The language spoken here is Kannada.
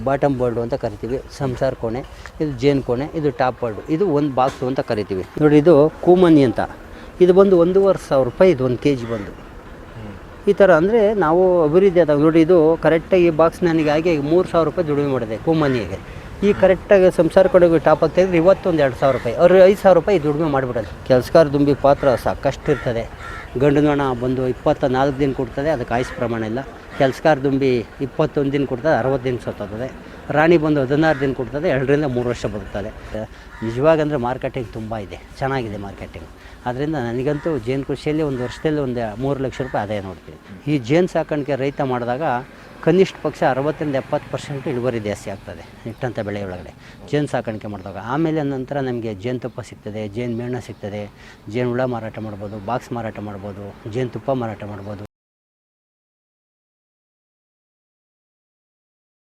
ಬಾಟಮ್ ಬೋರ್ಡು ಅಂತ ಕರಿತೀವಿ. ಸಂಸಾರ ಕೋಣೆ, ಇದು ಜೇನು ಕೋಣೆ, ಇದು ಟಾಪ್ ಬೋರ್ಡು, ಇದು ಒಂದು ಬಾಕ್ಸು ಅಂತ ಕರಿತೀವಿ ನೋಡಿ. ಇದು ಕೂಮನಿ ಅಂತ, ಇದು ಬಂದು 1,500 ರೂಪಾಯಿ, ಇದು 1 kg ಬಂದು ಈ ಥರ. ಅಂದರೆ ನಾವು ಅಭಿವೃದ್ಧಿ ಆದಾಗ ನೋಡಿ, ಇದು ಕರೆಕ್ಟಾಗಿ ಈ ಬಾಕ್ಸ್ ನನಗೆ ಆಗಿ 3,000 ರೂಪಾಯಿ ದುಡಿಮೆ ಮಾಡಿದೆ ಕೂಮನಿಗೆ. ಈ ಕರೆಕ್ಟಾಗಿ ಸಂಸಾರ ಕೊಡೋದು ಟಾಪ್ ಆಗ್ತಾಯಿದ್ರೆ ಇವತ್ತೊಂದು 2,000 ರೂಪಾಯಿ, ಅವ್ರು 5,000 ರೂಪಾಯಿ ದುಡಿಮೆ ಮಾಡಿಬಿಡೋದು. ಕೆಲಸಗಾರ ದುಂಬಿ ಪಾತ್ರ ಸಾಕಷ್ಟು ಇರ್ತದೆ. ಗಂಡು ನೊಣ ಬಂದು 24 ದಿನ ಕೊಡ್ತದೆ, ಅದಕ್ಕೆ ಆಯುಸ್ ಪ್ರಮಾಣ ಇಲ್ಲ. ಕೆಲಸಗಾರ ದುಂಬಿ 21 ದಿನ ಕೊಡ್ತದೆ, 60 ದಿನ ಸತ್ತೋಗ್ತದೆ. ರಾಣಿ ಬಂದು 16 ದಿನ ಕೊಡ್ತದೆ, 2 ರಿಂದ 3 ವರ್ಷ ಬದುಕ್ತದೆ. ನಿಜವಾಗಂದರೆ ಮಾರ್ಕೆಟಿಂಗ್ ತುಂಬ ಇದೆ, ಚೆನ್ನಾಗಿದೆ ಮಾರ್ಕೆಟಿಂಗ್. ಆದ್ದರಿಂದ ನನಗಂತೂ ಜೇನು ಕೃಷಿಯಲ್ಲಿ ಒಂದು ವರ್ಷದಲ್ಲಿ ಒಂದು 3 ಲಕ್ಷ ರೂಪಾಯಿ ಆದಾಯ ನೋಡ್ತೀನಿ. ಈ ಜೇನು ಸಾಕಾಣಿಕೆ ರೈತ ಮಾಡಿದಾಗ ಕನಿಷ್ಠ ಪಕ್ಷ 60 ರಿಂದ 70% ಇಳುವರಿ ಜಾಸ್ತಿ ಆಗ್ತದೆ ಇಟ್ಟಂಥ ಬೆಳೆ ಒಳಗಡೆ ಜೇನು ಸಾಕಾಣಿಕೆ ಮಾಡಿದಾಗ. ಆಮೇಲೆ ನಂತರ ನಮಗೆ ಜೇನುತುಪ್ಪ ಸಿಗ್ತದೆ, ಜೇನು ಮೇಣ ಸಿಗ್ತದೆ, ಜೇನು ಹುಳ ಮಾರಾಟ ಮಾಡ್ಬೋದು, ಬಾಕ್ಸ್ ಮಾರಾಟ ಮಾಡ್ಬೋದು, ಜೇನುತುಪ್ಪ ಮಾರಾಟ ಮಾಡ್ಬೋದು.